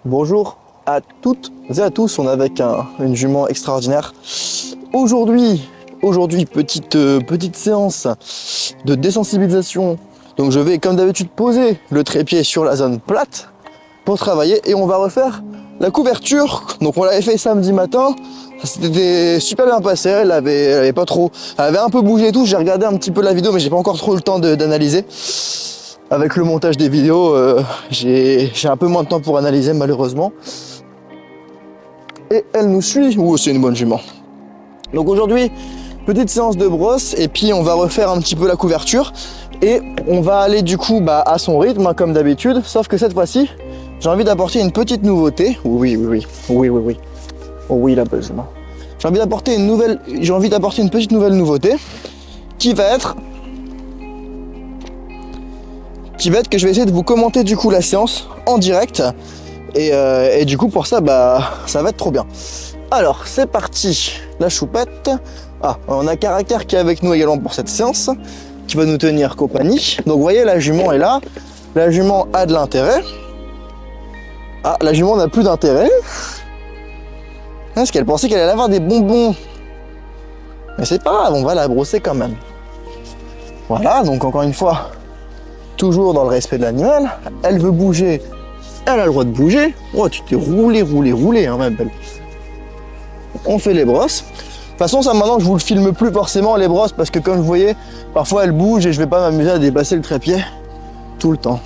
Bonjour à toutes et à tous, on est avec une jument extraordinaire. Aujourd'hui, petite séance de désensibilisation. Donc je vais comme d'habitude poser le trépied sur la zone plate pour travailler et on va refaire la couverture. Donc on l'avait fait samedi matin, ça s'était super bien passé, elle avait un peu bougé et tout. J'ai regardé un petit peu la vidéo mais j'ai pas encore trop le temps d'analyser. Avec le montage des vidéos, j'ai un peu moins de temps pour analyser malheureusement. Et elle nous suit. Ouh, c'est une bonne jument. Donc aujourd'hui, petite séance de brosse et puis on va refaire un petit peu la couverture. Et on va aller du coup à son rythme hein, comme d'habitude. Sauf que cette fois-ci, j'ai envie d'apporter une petite nouveauté. Oui. Oh oui, la belle jument. J'ai envie d'apporter une petite nouvelle nouveauté qui va être que je vais essayer de vous commenter du coup la séance en direct et du coup pour ça ça va être trop bien. Alors c'est parti, la choupette. Ah, on a Caractère qui est avec nous également pour cette séance, qui va nous tenir compagnie. Donc vous voyez, la jument est là, la jument a de l'intérêt. Ah, la jument n'a plus d'intérêt parce qu'elle pensait qu'elle allait avoir des bonbons, mais c'est pas grave, on va la brosser quand même. Voilà, donc encore une fois, toujours dans le respect de l'animal. Elle veut bouger, elle a le droit de bouger. Oh, tu t'es roulé, hein, ma belle. On fait les brosses. De toute façon, ça maintenant, je vous le filme plus forcément les brosses parce que comme vous voyez, parfois elle bouge et je vais pas m'amuser à dépasser le trépied tout le temps.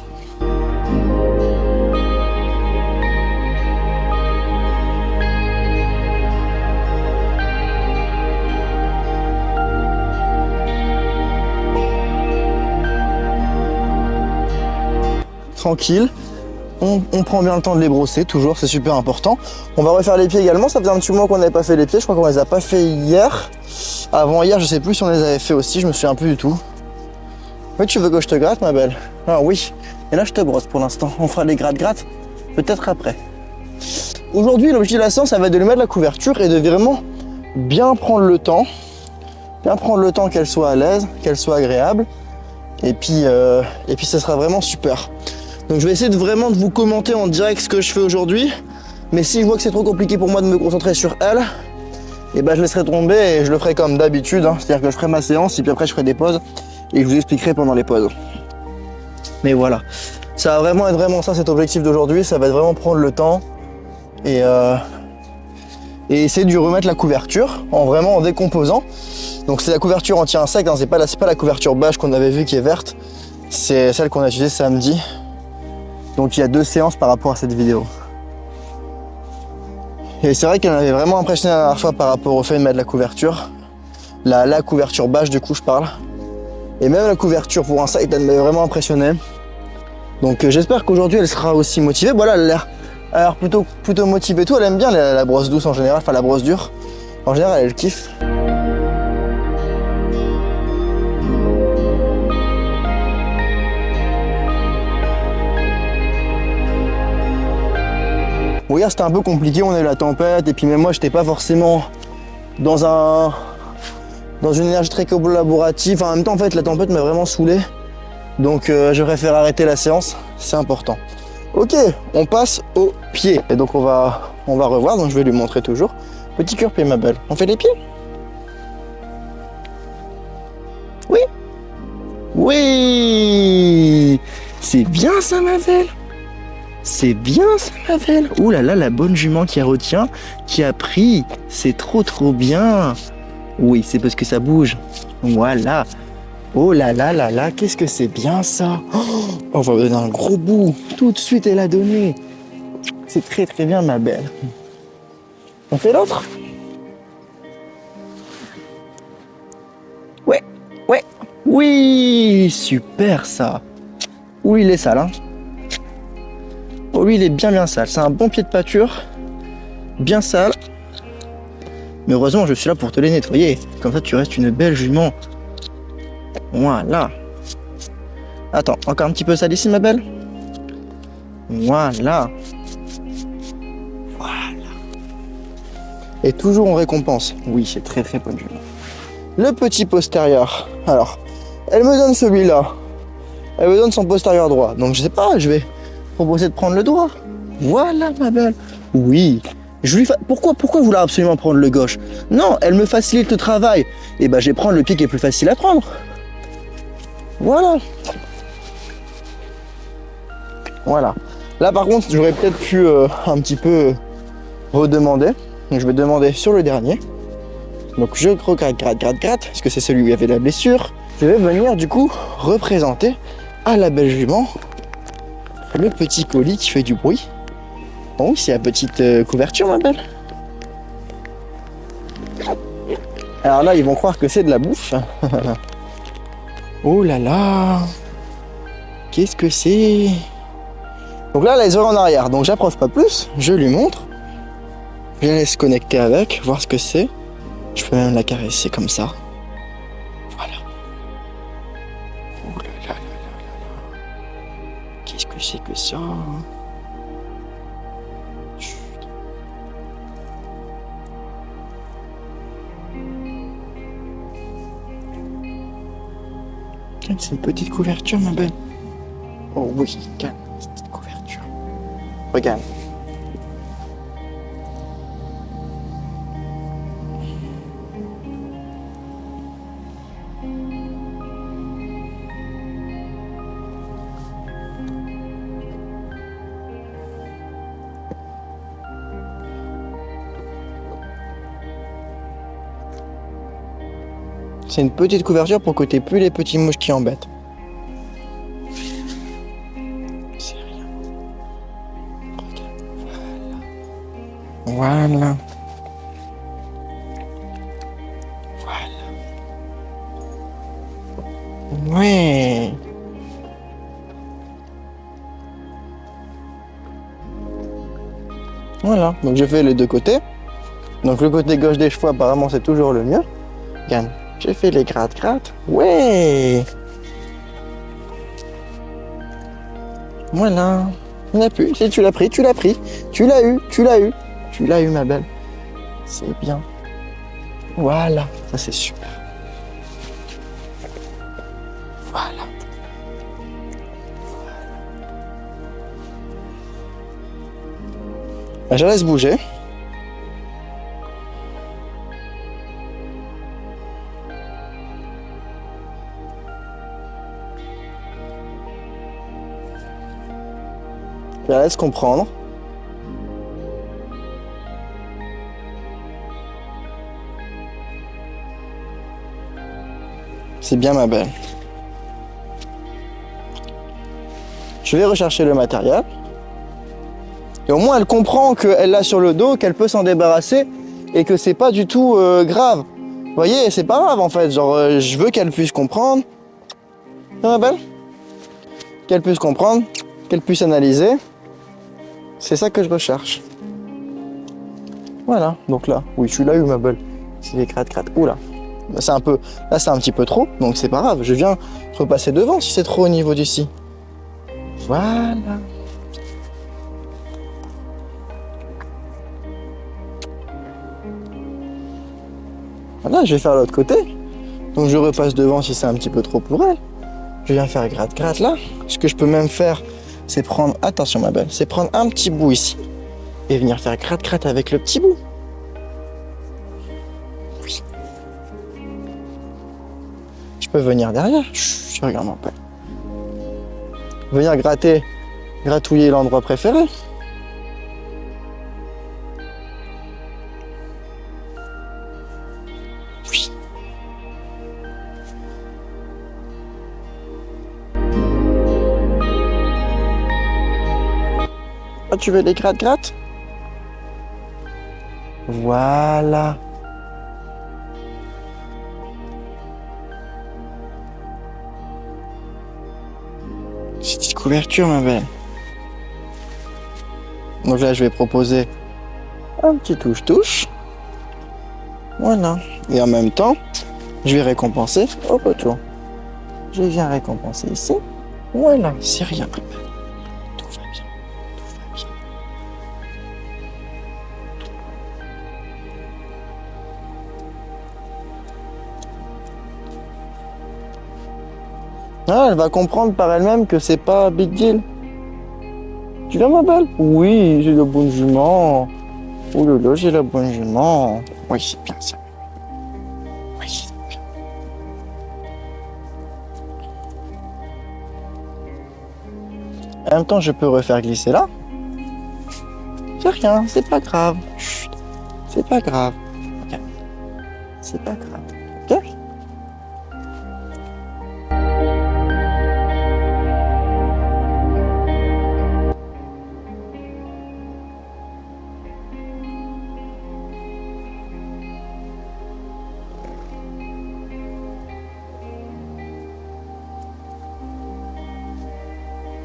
Tranquille, on prend bien le temps de les brosser, toujours, c'est super important. On va refaire les pieds également, ça faisait un petit moment qu'on n'avait pas fait les pieds, je crois qu'on les a pas fait hier. Avant hier, je sais plus si on les avait fait aussi, je me souviens plus du tout. Oui, tu veux que je te gratte, ma belle? Ah oui, et là je te brosse pour l'instant, on fera les gratte-gratte peut-être après. Aujourd'hui, l'objectif de la séance, ça va être de lui mettre la couverture et de vraiment bien prendre le temps qu'elle soit à l'aise, qu'elle soit agréable, et puis ça sera vraiment super. Donc je vais essayer de vous commenter en direct ce que je fais aujourd'hui. Mais si je vois que c'est trop compliqué pour moi de me concentrer sur elle, et je laisserai tomber et je le ferai comme d'habitude. Hein. C'est-à-dire que je ferai ma séance et puis après je ferai des pauses et je vous expliquerai pendant les pauses. Mais voilà, ça va vraiment être ça cet objectif d'aujourd'hui. Ça va être vraiment prendre le temps et essayer de lui remettre la couverture en décomposant. Donc c'est la couverture anti-insecte, hein. C'est pas la couverture bâche qu'on avait vue qui est verte. C'est celle qu'on a utilisée samedi. Donc il y a 2 séances par rapport à cette vidéo. Et c'est vrai qu'elle m'avait vraiment impressionné la dernière fois par rapport au fait de mettre la couverture. La couverture bâche du coup je parle. Et même la couverture pour insectes, elle m'avait vraiment impressionné. Donc j'espère qu'aujourd'hui elle sera aussi motivée. Voilà, elle a l'air plutôt motivée et tout. Elle aime bien la brosse douce en général, enfin la brosse dure. En général elle kiffe. Bon, hier c'était un peu compliqué, on a eu la tempête et puis même moi j'étais pas forcément dans une énergie très collaborative. Enfin, en même temps en fait la tempête m'a vraiment saoulé. Donc je préfère arrêter la séance, c'est important. Ok, on passe aux pieds. Et donc on va revoir, donc je vais lui montrer toujours. Petit cure-pied ma belle. On fait les pieds? Oui. Oui. C'est bien ça ma belle. C'est bien ça ma belle. Ouh là là, la bonne jument qui retient, qui a pris. C'est trop bien. Oui, c'est parce que ça bouge. Voilà. Oh là là là là, qu'est-ce que c'est bien ça. Oh, on va donner un gros bout. Tout de suite elle a donné. C'est très bien ma belle. On fait l'autre? Ouais. Oui, super ça. Oui, il est sale hein. Oh lui il est bien sale, c'est un bon pied de pâture, bien sale. Mais heureusement je suis là pour te les nettoyer, comme ça tu restes une belle jument. Voilà. Attends, encore un petit peu sale ici ma belle. Voilà. Et toujours on récompense. Oui, c'est très bonne jument. Le petit postérieur. Alors, elle me donne celui-là. Elle me donne son postérieur droit. Donc je sais pas, je vais proposer de prendre le droit. Voilà, ma belle. Oui. Pourquoi vouloir absolument prendre le gauche? Non, elle me facilite le travail. Et ben, je vais prendre le pied qui est plus facile à prendre. Voilà. Voilà. Là, par contre, j'aurais peut-être pu un petit peu redemander. Donc, je vais demander sur le dernier. Donc, je gratte, parce que c'est celui où il y avait la blessure. Je vais venir, du coup, représenter à la belle jument le petit colis qui fait du bruit. Bon, oui, c'est la petite couverture, ma belle. Alors là, ils vont croire que c'est de la bouffe. Oh là là. Qu'est-ce que c'est? Donc là, les oreilles en arrière. Donc j'approche pas plus, je lui montre. Je la laisse connecter avec, voir ce que c'est. Je peux même la caresser comme ça. Voilà. Oh là là là là là là. Qu'est-ce que c'est que ça? Chut. C'est une petite couverture, ma belle. Oh oui, calme, petite couverture. Regarde. C'est une petite couverture pour que t'aies plus les petits mouches qui embêtent. C'est rien. Regarde. Voilà. Voilà. Ouais. Voilà. Donc je fais les deux côtés. Donc le côté gauche des chevaux, apparemment, c'est toujours le mieux. Regarde. J'ai fait les gratte-gratte. Ouais. Voilà. On n'a plus. Si tu l'as pris, tu l'as pris. Tu l'as eu, tu l'as eu. Tu l'as eu, ma belle. C'est bien. Voilà. Ça, c'est super. Voilà. Ben, je laisse bouger. Je la laisse comprendre. C'est bien, ma belle. Je vais rechercher le matériel. Et au moins, elle comprend qu'elle l'a sur le dos, qu'elle peut s'en débarrasser et que c'est pas du tout grave. Vous voyez, c'est pas grave en fait. Genre, je veux qu'elle puisse comprendre. Ça, ma belle? Qu'elle puisse comprendre, qu'elle puisse analyser. C'est ça que je recherche. Voilà, donc là, oui, tu l'as eu, ma belle. C'est des gratte-gratte. Oula, c'est un peu, là c'est un petit peu trop, donc c'est pas grave. Je viens repasser devant si c'est trop au niveau d'ici. Voilà. Voilà, je vais faire l'autre côté. Donc je repasse devant si c'est un petit peu trop pour elle. Je viens faire gratte-gratte là. Ce que je peux même faire, c'est prendre, attention ma belle, c'est prendre un petit bout ici et venir faire gratte-gratte avec le petit bout. Oui. Je peux venir derrière. Chut, je regarde un peu. Venir gratouiller l'endroit préféré. Oui. Ah, tu veux les gratte-gratte? Voilà. Petite couverture, ma belle. Donc là, je vais proposer un petit touche-touche. Voilà. Et en même temps, je vais récompenser au retour. Je viens récompenser ici. Voilà, c'est rien. Tout va bien. Tout va bien. Ah, elle va comprendre par elle-même que c'est pas big deal. Tu l'as, ma belle? Oui, j'ai la bonne jument. Oh là là, j'ai la bonne jument. Oui, c'est bien ça. Oui, c'est bien. En même temps, je peux refaire glisser là. C'est rien, c'est pas grave. Chut, c'est pas grave. Ok. C'est pas grave. Ok?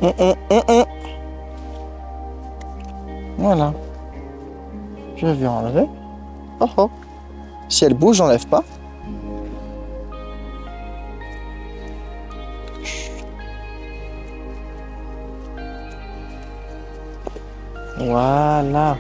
Hum. Voilà. Je vais enlever. Oh oh. Si elle bouge, j'enlève pas. Voilà.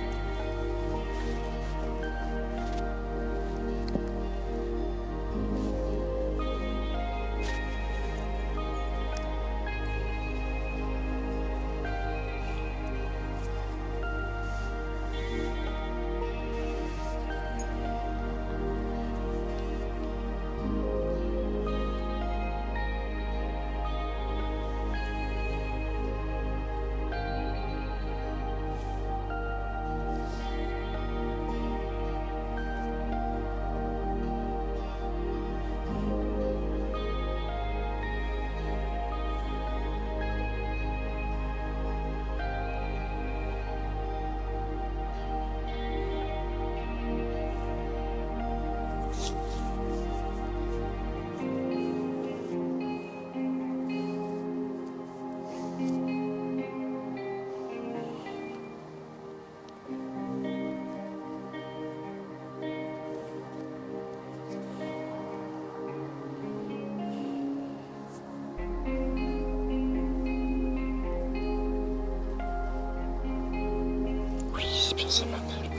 Oui, c'est bien ça, ma belle.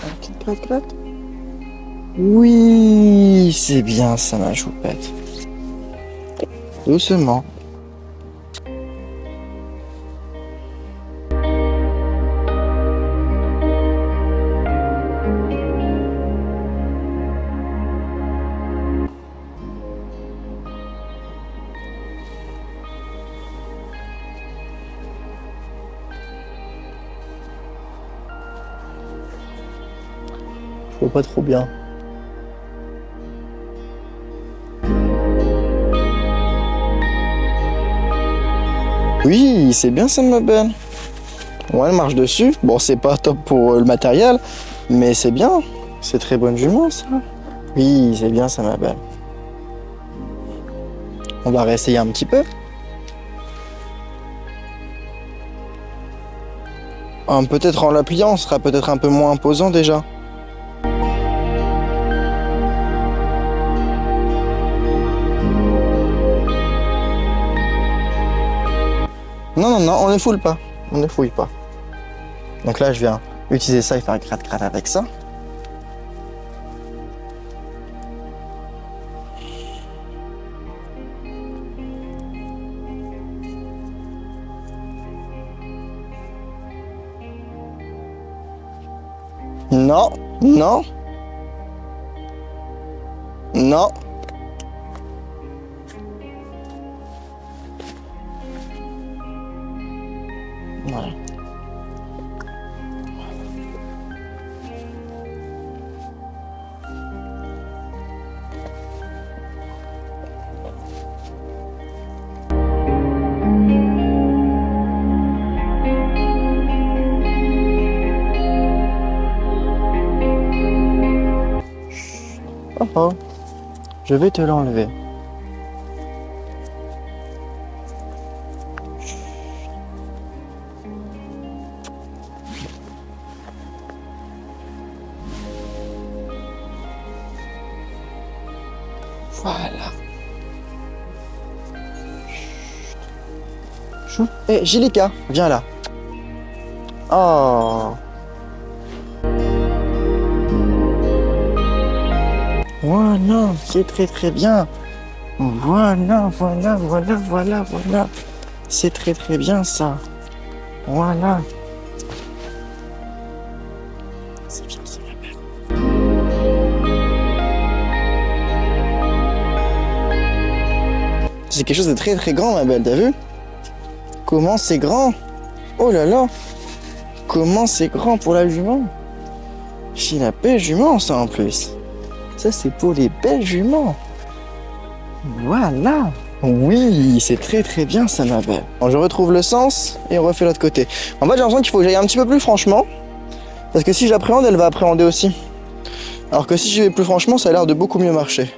Un petit gratte-gratte. Oui, c'est bien ça, ma choupette. Doucement. Je vois pas trop bien. Oui, c'est bien ça, ma belle. Ouais, elle marche dessus. Bon, c'est pas top pour le matériel, mais c'est bien. C'est très bonne jument, ça. Oui, c'est bien ça, ma belle. On va réessayer un petit peu. Peut-être en l'appliant, ce sera peut-être un peu moins imposant déjà. Non, non, non, on ne foule pas. On ne fouille pas. Donc là, je viens utiliser ça et faire gratte-gratte avec ça. Non, non, non. Voilà. Oh oh, je vais te l'enlever. Voilà. Chut. Hé, Gilika, viens là. Oh. Voilà, c'est très très bien. Voilà. C'est très très bien ça. Voilà. C'est bien, c'est bien. C'est quelque chose de très très grand, ma belle, t'as vu? Comment c'est grand? Oh là là! Comment c'est grand pour la jument? C'est la belle jument, ça en plus. Ça, c'est pour les belles juments. Voilà. Oui, c'est très très bien ça, ma belle. Bon, je retrouve le sens et on refait l'autre côté. En fait, j'ai l'impression qu'il faut que j'aille un petit peu plus franchement. Parce que si j'appréhende, elle va appréhender aussi. Alors que si je vais plus franchement, ça a l'air de beaucoup mieux marcher.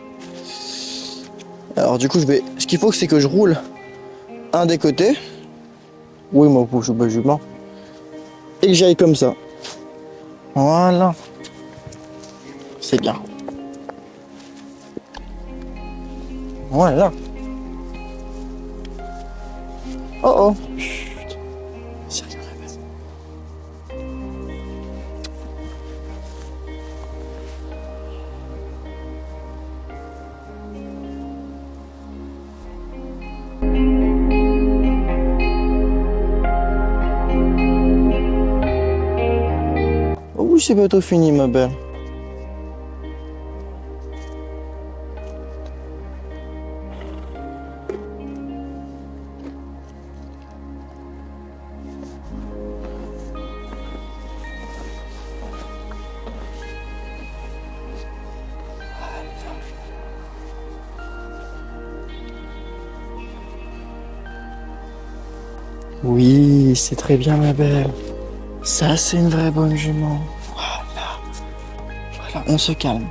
Alors du coup, ce qu'il faut, c'est que je roule un des côtés. Oui, moi, je suis belle jument. Et que j'aille comme ça. Voilà. C'est bien. Voilà. Oh oh. Chut. C'est rien, la base. Oh oui, c'est bientôt fini, ma belle. Oui, c'est très bien, ma belle. Ça, c'est une vraie bonne jument. Voilà. Voilà, on se calme.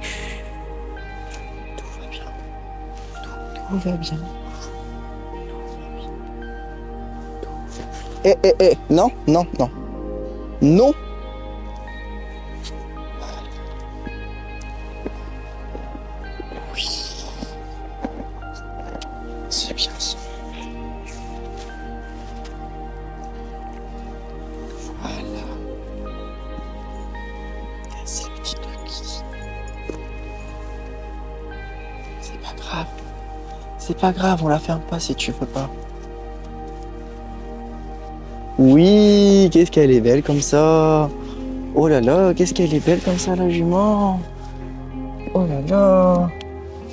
Tout va bien. Tout va bien. Non, non, non. Non. Oui. C'est bien ça. Voilà. C'est le petit truc. C'est pas grave. C'est pas grave, on la ferme pas si tu veux pas. Oui, qu'est-ce qu'elle est belle comme ça. Oh là là, qu'est-ce qu'elle est belle comme ça, la jument. Oh là là,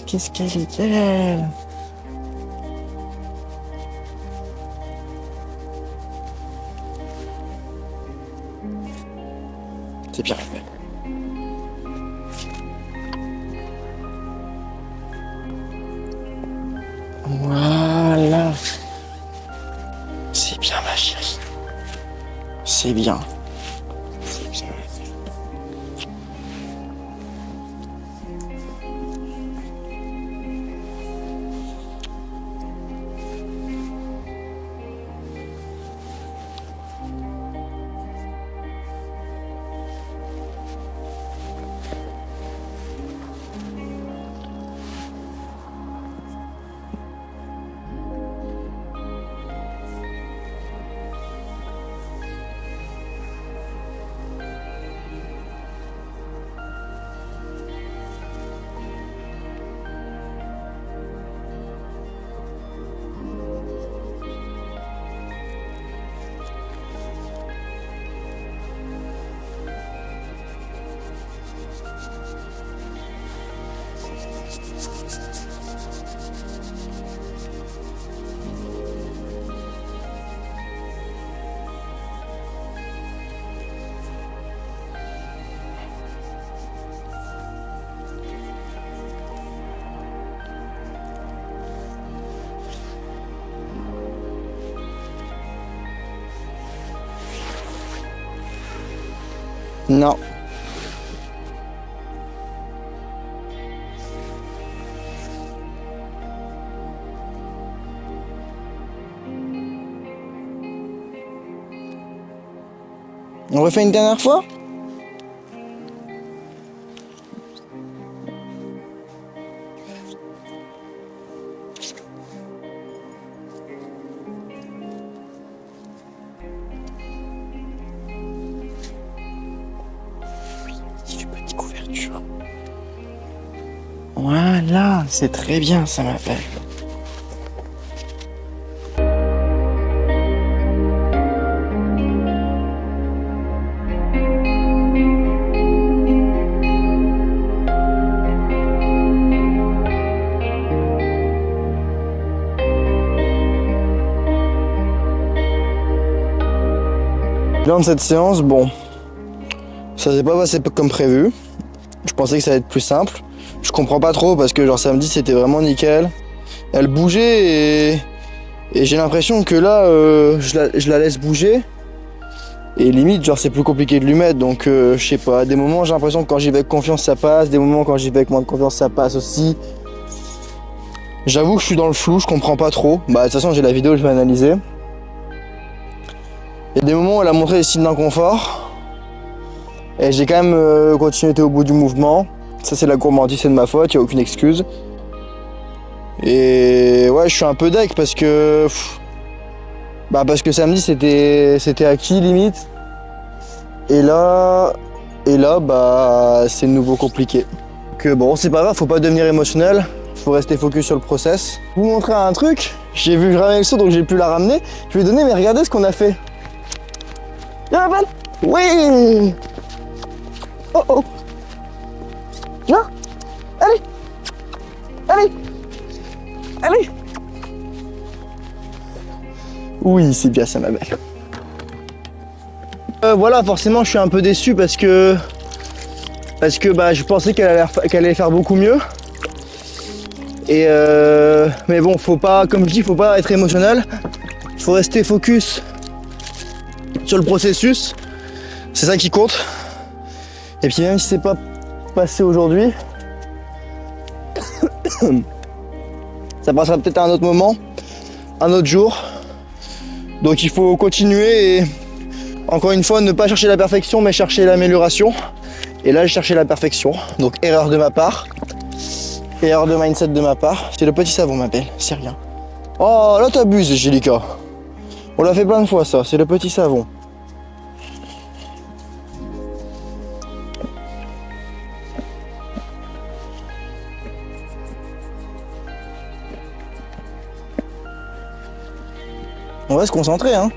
qu'est-ce qu'elle est belle. C'est bien fait. Voilà. C'est bien, ma chérie. C'est bien. C'est bien. Non. On refait une dernière fois? Oui, petite couverture. Voilà, c'est très bien, ça m'appelle. Bilan de cette séance, bon, ça s'est pas passé comme prévu. Je pensais que ça allait être plus simple. Je comprends pas trop parce que genre samedi c'était vraiment nickel. Elle bougeait et j'ai l'impression que là je la laisse bouger. Et limite genre c'est plus compliqué de lui mettre, donc je sais pas, à des moments j'ai l'impression que quand j'y vais avec confiance ça passe, des moments quand j'y vais avec moins de confiance ça passe aussi. J'avoue que je suis dans le flou, je comprends pas trop. Bah de toute façon j'ai la vidéo, je vais analyser. Il y a des moments où elle a montré des signes d'inconfort. Et j'ai quand même continué au bout du mouvement. Ça c'est la gourmandise, c'est de ma faute, il n'y a aucune excuse. Et ouais, je suis un peu deg parce que... parce que samedi c'était acquis limite. Et là c'est de nouveau compliqué. Que bon, c'est pas grave, faut pas devenir émotionnel. Faut rester focus sur le process. Vous montrer un truc, j'ai vu que je ramenais le saut donc j'ai pu la ramener. Je lui ai donné, mais regardez ce qu'on a fait. Viens la balle. Oui. Oh oh. Viens. Allez. Allez. Allez. Oui, c'est bien ça ma belle. Voilà, forcément je suis un peu déçu parce que je pensais qu'elle allait faire beaucoup mieux. Et mais bon, faut pas, comme je dis, faut pas être émotionnel. Faut rester focus sur le processus. C'est ça qui compte. Et puis même si c'est pas passé aujourd'hui, ça passera peut-être à un autre moment, un autre jour. Donc il faut continuer et encore une fois ne pas chercher la perfection mais chercher l'amélioration. Et là j'ai cherché la perfection. Donc erreur de ma part. Erreur de mindset de ma part. C'est le petit savon ma belle, c'est rien. Oh là t'abuses Angélica. On l'a fait plein de fois ça, c'est le petit savon. On va se concentrer hein.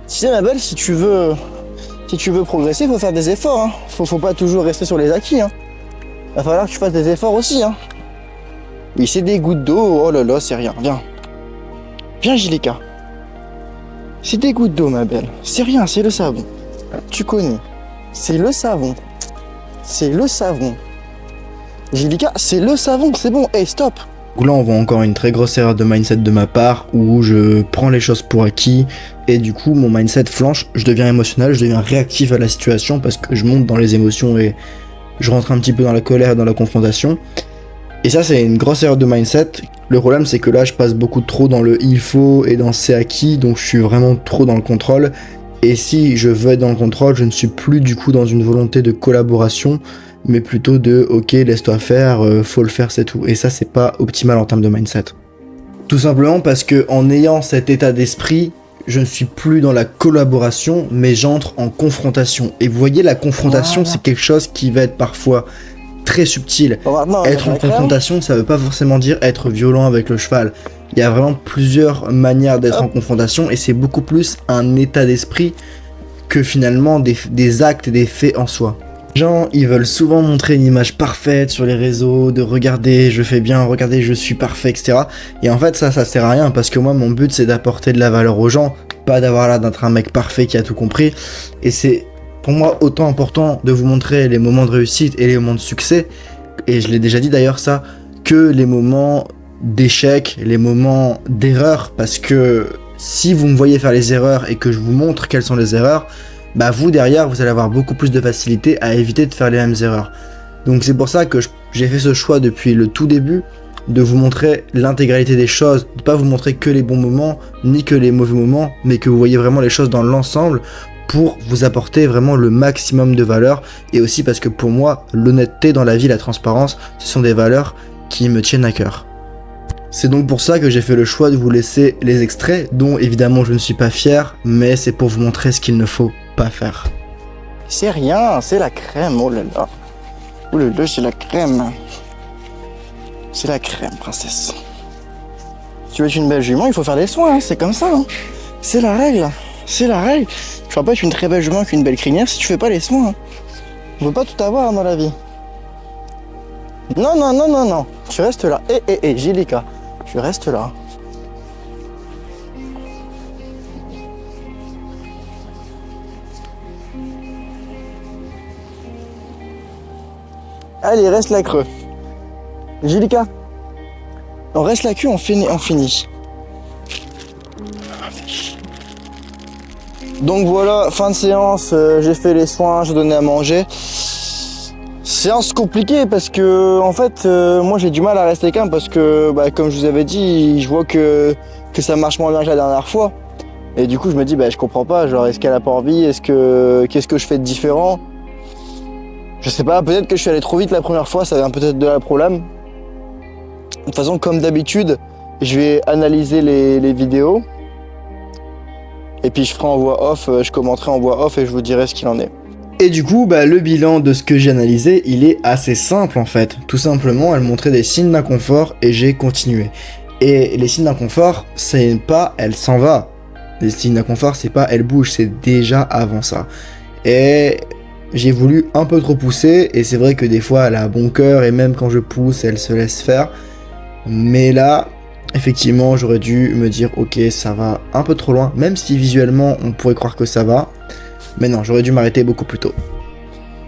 Tu sais ma belle, si tu veux progresser, il faut faire des efforts hein. Faut pas toujours rester sur les acquis hein. Va falloir que tu fasses des efforts aussi hein. Oui, c'est des gouttes d'eau, oh là là, c'est rien, viens. Viens Angélica. C'est des gouttes d'eau ma belle, c'est rien, c'est le savon. Tu connais. C'est le savon. C'est le savon. Angélica, c'est le savon, c'est bon, hey stop. Là on voit encore une très grosse erreur de mindset de ma part où je prends les choses pour acquis et du coup mon mindset flanche, je deviens émotionnel, je deviens réactif à la situation parce que je monte dans les émotions et je rentre un petit peu dans la colère et dans la confrontation. Et ça c'est une grosse erreur de mindset. Le problème c'est que là je passe beaucoup trop dans le il faut et dans c'est acquis, donc je suis vraiment trop dans le contrôle. Et si je veux être dans le contrôle, je ne suis plus du coup dans une volonté de collaboration, mais plutôt de ok laisse-toi faire, faut le faire c'est tout. Et ça c'est pas optimal en termes de mindset. Tout simplement parce que en ayant cet état d'esprit, je ne suis plus dans la collaboration, mais j'entre en confrontation. Et vous voyez la confrontation c'est quelque chose qui va être parfois très subtil. Être en confrontation ça veut pas forcément dire être violent avec le cheval. Il y a vraiment plusieurs manières d'être en confrontation et c'est beaucoup plus un état d'esprit que finalement des actes et des faits en soi. Les gens, ils veulent souvent montrer une image parfaite sur les réseaux, de regarder, je fais bien, regardez, je suis parfait, etc. Et en fait, ça sert à rien parce que moi, mon but, c'est d'apporter de la valeur aux gens, pas d'avoir l'air d'être un mec parfait qui a tout compris. Et c'est, pour moi, autant important de vous montrer les moments de réussite et les moments de succès, et je l'ai déjà dit d'ailleurs ça, que les moments d'échec, les moments d'erreur, parce que si vous me voyez faire les erreurs et que je vous montre quelles sont les erreurs, bah vous derrière vous allez avoir beaucoup plus de facilité à éviter de faire les mêmes erreurs. Donc c'est pour ça que j'ai fait ce choix depuis le tout début de vous montrer l'intégralité des choses, de pas vous montrer que les bons moments ni que les mauvais moments, mais que vous voyez vraiment les choses dans l'ensemble pour vous apporter vraiment le maximum de valeur. Et aussi parce que pour moi l'honnêteté dans la vie, la transparence, ce sont des valeurs qui me tiennent à cœur. C'est donc pour ça que j'ai fait le choix de vous laisser les extraits, dont évidemment je ne suis pas fier, mais c'est pour vous montrer ce qu'il ne faut pas faire. C'est rien, c'est la crème, oh là là. Ouh là, c'est la crème. C'est la crème, princesse. Tu veux être une belle jument, il faut faire des soins, hein, c'est comme ça. Hein. C'est la règle. C'est la règle. Tu vas pas être une très belle jument qu'une belle crinière si tu fais pas les soins. Hein. On peut pas tout avoir dans la vie. Non, non, non, non, non. Tu restes là. Gilika. Tu restes là. Allez, reste la creux. Gilika. On reste la queue, on finit. Donc voilà, fin de séance, j'ai fait les soins, j'ai donné à manger. Séance compliquée parce que en fait moi j'ai du mal à rester calme parce que comme je vous avais dit, je vois que ça marche moins bien que la dernière fois. Et du coup je me dis je comprends pas, genre est-ce qu'elle a pas envie, qu'est-ce que je fais de différent? Je sais pas, peut-être que je suis allé trop vite la première fois, ça vient peut-être de la problème. De toute façon comme d'habitude, je vais analyser les vidéos. Et puis je ferai en voix off, je commenterai en voix off et je vous dirai ce qu'il en est. Et du coup, le bilan de ce que j'ai analysé, il est assez simple en fait. Tout simplement, elle montrait des signes d'inconfort et j'ai continué. Et les signes d'inconfort, c'est pas elle s'en va. Les signes d'inconfort, c'est pas elle bouge, c'est déjà avant ça. Et j'ai voulu un peu trop pousser, et c'est vrai que des fois elle a bon cœur, et même quand je pousse, elle se laisse faire. Mais là, effectivement, j'aurais dû me dire ok, ça va un peu trop loin, même si visuellement on pourrait croire que ça va. Mais non, j'aurais dû m'arrêter beaucoup plus tôt.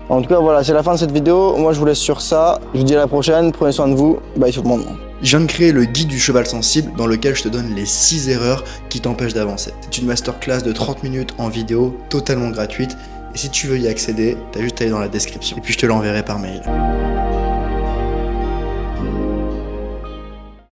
En tout cas, voilà, c'est la fin de cette vidéo. Moi, je vous laisse sur ça. Je vous dis à la prochaine. Prenez soin de vous. Bye tout le monde. Je viens de créer le guide du cheval sensible dans lequel je te donne les 6 erreurs qui t'empêchent d'avancer. C'est une masterclass de 30 minutes en vidéo, totalement gratuite. Et si tu veux y accéder, t'as juste à aller dans la description. Et puis je te l'enverrai par mail.